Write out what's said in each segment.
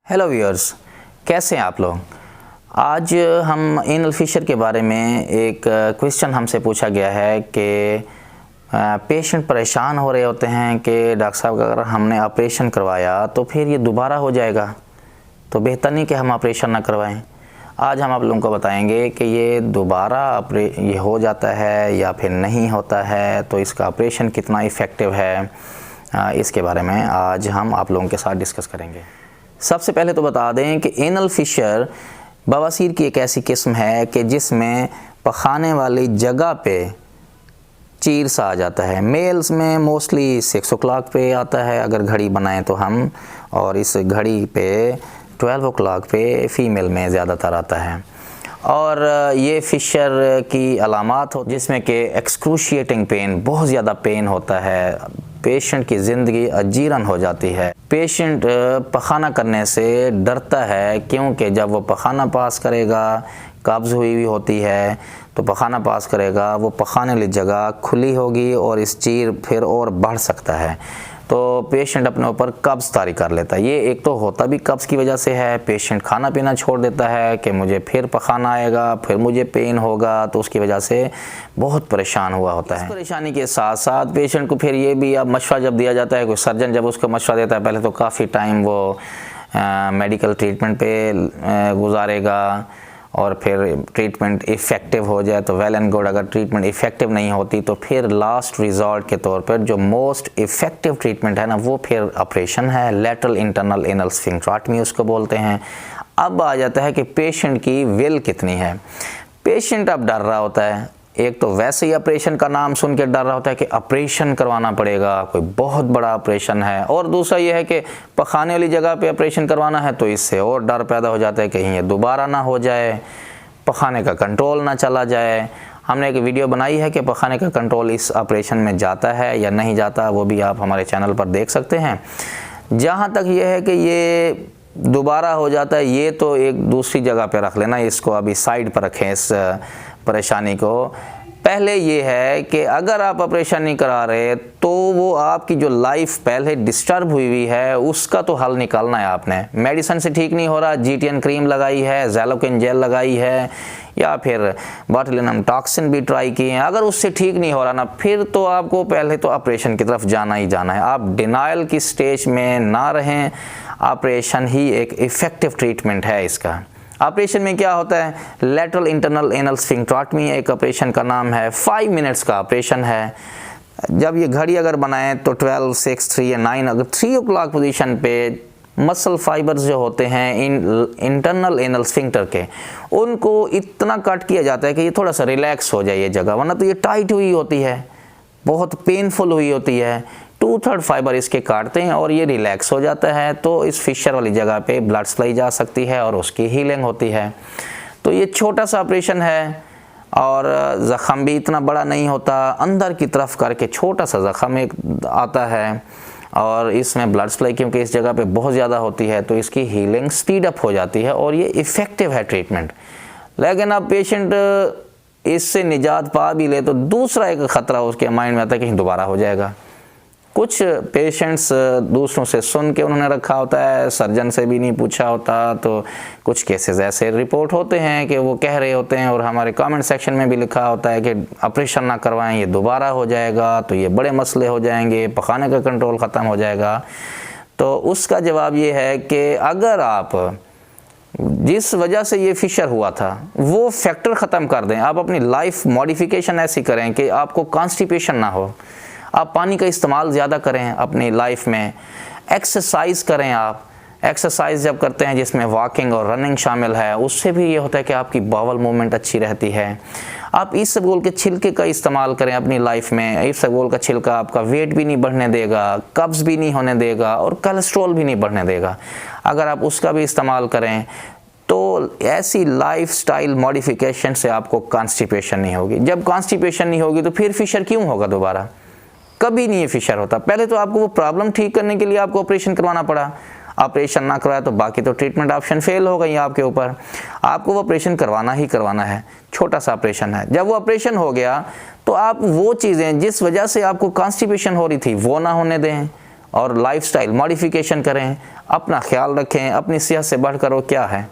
Hello viewers, कैसे हैं आप लोग। आज हम एनल फिशर के बारे में एक क्वेश्चन हमसे पूछा गया है कि पेशेंट परेशान हो रहे होते हैं कि डॉक्टर साहब अगर हमने ऑपरेशन करवाया तो फिर ये दोबारा हो जाएगा, तो बेहतर नहीं कि हम ऑपरेशन ना करवाएं। आज हम आप लोगों को बताएंगे कि ये दोबारा ये हो जाता है या फिर नहीं होता है, तो इसका ऑपरेशन कितना इफ़ेक्टिव है, इसके बारे में आज हम आप लोगों के साथ डिस्कस करेंगे। सबसे पहले तो बता दें कि एनल फिशर बवासीर की एक ऐसी किस्म है कि जिसमें पखाने वाली जगह पे चीर सा आ जाता है। मेल्स में मोस्टली 6 o'clock पे आता है अगर घड़ी बनाएं तो हम, और इस घड़ी पे 12 o'clock पे फ़ीमेल में ज़्यादातर आता है। और ये फिशर की अलामात हो जिसमें कि एक्सक्रूशिएटिंग पेन, बहुत ज़्यादा पेन होता है, पेशेंट की ज़िंदगी अजीरन हो जाती है। पेशेंट पखाना करने से डरता है क्योंकि जब वो पखाना पास करेगा, कब्ज़ हुई हुई होती है तो पखाना पास करेगा, वो पखाने वाली जगह खुली होगी और इस चीर फिर और बढ़ सकता है, तो पेशेंट अपने ऊपर कब्ज़ तारी कर लेता है। ये एक तो होता भी कब्ज़ की वजह से है, पेशेंट खाना पीना छोड़ देता है कि मुझे फिर पखाना आएगा, फिर मुझे पेन होगा, तो उसकी वजह से बहुत परेशान हुआ होता है। इस परेशानी के साथ साथ पेशेंट को फिर ये भी अब मशवरा जब दिया जाता है, कोई सर्जन जब उसको मशवरा देता है, पहले तो काफ़ी टाइम वो मेडिकल ट्रीटमेंट पे गुजारेगा और फिर ट्रीटमेंट इफ़ेक्टिव हो जाए तो वेल एंड गुड। अगर ट्रीटमेंट इफ़ेक्टिव नहीं होती तो फिर लास्ट रिजॉर्ट के तौर पर जो मोस्ट इफ़ेक्टिव ट्रीटमेंट है ना, वो फिर ऑपरेशन है। लैटरल इंटरनल एनल स्फिंक्टरेक्टमी उसको बोलते हैं। अब आ जाता है कि पेशेंट की विल कितनी है। पेशेंट अब डर रहा होता है, एक तो वैसे ही ऑपरेशन का नाम सुन के डर रहा होता है कि ऑपरेशन करवाना पड़ेगा, कोई बहुत बड़ा ऑपरेशन है, और दूसरा ये है कि पखाने वाली जगह पे ऑपरेशन करवाना है, तो इससे और डर पैदा हो जाता है कहीं ये दोबारा ना हो जाए, पखाने का कंट्रोल ना चला जाए। हमने एक वीडियो बनाई है कि पखाने का कंट्रोल इस ऑपरेशन में जाता है या नहीं जाता, वो भी आप हमारे चैनल पर देख सकते हैं। जहाँ तक ये है कि ये दोबारा हो जाता है, ये तो एक दूसरी जगह पे रख लेना, इसको अभी साइड पर रखें इस परेशानी को। पहले ये है कि अगर आप ऑपरेशन नहीं करा रहे तो वो आपकी जो लाइफ पहले डिस्टर्ब हुई हुई है उसका तो हल निकालना है आपने। मेडिसिन से ठीक नहीं हो रहा, GTN क्रीम लगाई है, ज़ैलोकिन जेल लगाई है, या फिर बोtulinum टॉक्सिन भी ट्राई किए हैं, अगर उससे ठीक नहीं हो रहा ना, फिर तो आपको पहले तो ऑपरेशन की तरफ जाना ही जाना है। आप डिनाइल की स्टेज में ना रहें, ऑपरेशन ही एक इफ़ेक्टिव ट्रीटमेंट है इसका। ऑपरेशन में क्या होता है, लैटरल इंटरनल एनल स्फिंक्टरेक्टमी एक ऑपरेशन का नाम है, 5 मिनट्स का ऑपरेशन है। जब ये घड़ी अगर बनाएं तो 12, 6, 3 या 9, अगर 3 o'clock पोजीशन पे मसल फाइबर्स जो होते हैं इंटरनल एनल स्फिंक्टर के, उनको इतना कट किया जाता है कि ये थोड़ा सा रिलैक्स हो जाए ये जगह, वरना तो ये टाइट हुई होती है, बहुत पेनफुल हुई होती है। 2/3 फाइबर इसके काटते हैं और ये रिलैक्स हो जाता है, तो इस फिशर वाली जगह पे ब्लड सप्लाई जा सकती है और उसकी हीलिंग होती है। तो ये छोटा सा ऑपरेशन है और ज़ख़म भी इतना बड़ा नहीं होता, अंदर की तरफ करके छोटा सा ज़ख़म एक आता है, और इसमें ब्लड सप्लाई क्योंकि इस जगह पे बहुत ज़्यादा होती है तो इसकी हीलिंग स्पीड अप हो जाती है और ये इफ़ेक्टिव है ट्रीटमेंट। लेकिन अब पेशेंट इससे निजात पा भी ले तो दूसरा एक ख़तरा उसके माइंड में आता है कि दोबारा हो जाएगा। कुछ पेशेंट्स दूसरों से सुन के उन्होंने रखा होता है, सर्जन से भी नहीं पूछा होता, तो कुछ केसेस ऐसे रिपोर्ट होते हैं कि वो कह रहे होते हैं, और हमारे कमेंट सेक्शन में भी लिखा होता है कि ऑपरेशन ना करवाएं, ये दोबारा हो जाएगा तो ये बड़े मसले हो जाएंगे, पखाने का कंट्रोल ख़त्म हो जाएगा। तो उसका जवाब ये है कि अगर आप जिस वजह से ये फिशर हुआ था वो फैक्टर ख़त्म कर दें, आप अपनी लाइफ मॉडिफिकेशन ऐसी करें कि आपको कॉन्स्टिपेशन ना हो, आप पानी का इस्तेमाल ज़्यादा करें अपनी लाइफ में, एक्सरसाइज करें। आप एक्सरसाइज जब करते हैं जिसमें वॉकिंग और रनिंग शामिल है, उससे भी ये होता है कि आपकी बावल मूवमेंट अच्छी रहती है। आप इसबगोल के छिलके का इस्तेमाल करें अपनी लाइफ में। इसबगोल का छिलका आपका वेट भी नहीं बढ़ने देगा, कब्ज़ भी नहीं होने देगा और कोलेस्ट्रॉल भी नहीं बढ़ने देगा। अगर आप उसका भी इस्तेमाल करें तो ऐसी लाइफस्टाइल मॉडिफिकेशन से आपको कॉन्स्टिपेशन नहीं होगी। जब कॉन्स्टिपेशन नहीं होगी तो फिर फिशर क्यों होगा दोबारा? कभी नहीं ये फिशर होता। पहले तो आपको वो प्रॉब्लम ठीक करने के लिए आपको ऑपरेशन करवाना पड़ा, ऑपरेशन ना करवाया तो बाकी तो ट्रीटमेंट ऑप्शन फेल हो गई आपके ऊपर। आपको वो ऑपरेशन करवाना ही करवाना है, छोटा सा ऑपरेशन है। जब वो ऑपरेशन हो गया तो आप वो चीज़ें जिस वजह से आपको कॉन्स्टिपेशन हो रही थी वो ना होने दें, और लाइफस्टाइल मॉडिफिकेशन करें, अपना ख्याल रखें, अपनी सेहत से बढ़कर वो क्या है।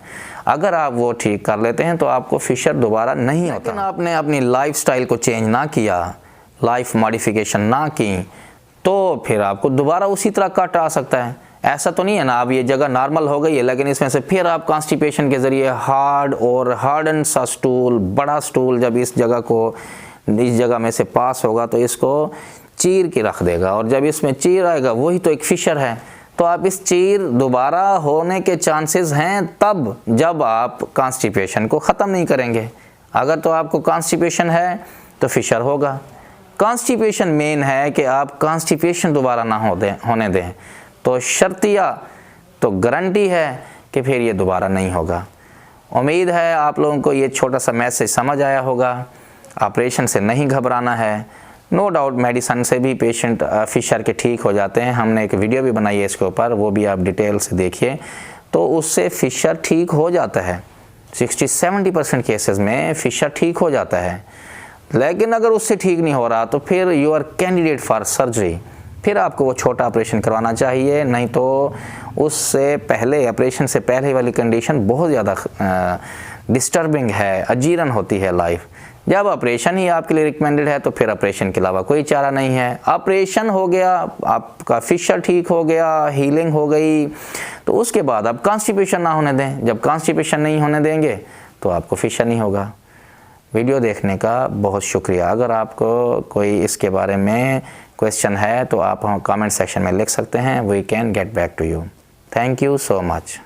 अगर आप वो ठीक कर लेते हैं तो आपको फिशर दोबारा नहीं होता। लेकिन आपने अपनी लाइफस्टाइल को चेंज ना किया, लाइफ मॉडिफिकेशन ना की, तो फिर आपको दोबारा उसी तरह कट आ सकता है। ऐसा तो नहीं है ना अब ये जगह नॉर्मल हो गई है, लेकिन इसमें से फिर आप कॉन्स्टिपेशन के ज़रिए हार्ड और हार्डन सा स्टूल, बड़ा स्टूल जब इस जगह में से पास होगा तो इसको चीर के रख देगा, और जब इसमें चीर आएगा वही तो एक फिशर है। तो आप इस चीर दोबारा होने के चांसेस हैं तब जब आप कॉन्स्टिपेशन को ख़त्म नहीं करेंगे। अगर तो आपको कॉन्स्टिपेशन है तो फिशर होगा। कॉन्स्टिपेशन मेन है कि आप कॉन्स्टिपेशन दोबारा ना होने दें, तो शर्तिया तो गारंटी है कि फिर ये दोबारा नहीं होगा। उम्मीद है आप लोगों को ये छोटा सा मैसेज समझ आया होगा। ऑपरेशन से नहीं घबराना है। नो डाउट मेडिसन से भी पेशेंट फिशर के ठीक हो जाते हैं। हमने एक वीडियो भी बनाई है इसके ऊपर, वो भी आप डिटेल से देखिए, तो उससे फिशर ठीक हो जाता है। 60-70% केसेस में फिशर ठीक हो जाता है। लेकिन अगर उससे ठीक नहीं हो रहा तो फिर you are candidate for surgery, फिर आपको वो छोटा ऑपरेशन करवाना चाहिए। नहीं तो उससे पहले, ऑपरेशन से पहले वाली कंडीशन बहुत ज़्यादा डिस्टर्बिंग है, अजीरन होती है लाइफ। जब ऑपरेशन ही आपके लिए रिकमेंडेड है तो फिर ऑपरेशन के अलावा कोई चारा नहीं है। ऑपरेशन हो गया, आपका फिशर ठीक हो गया, हीलिंग हो गई, तो उसके बाद आप कॉन्स्टिपेशन ना होने दें। जब कॉन्स्टिपेशन नहीं होने देंगे तो आपको फिशर नहीं होगा। वीडियो देखने का बहुत शुक्रिया। अगर आपको कोई इसके बारे में क्वेश्चन है तो आप कमेंट सेक्शन में लिख सकते हैं। We can get back to you. Thank you so much.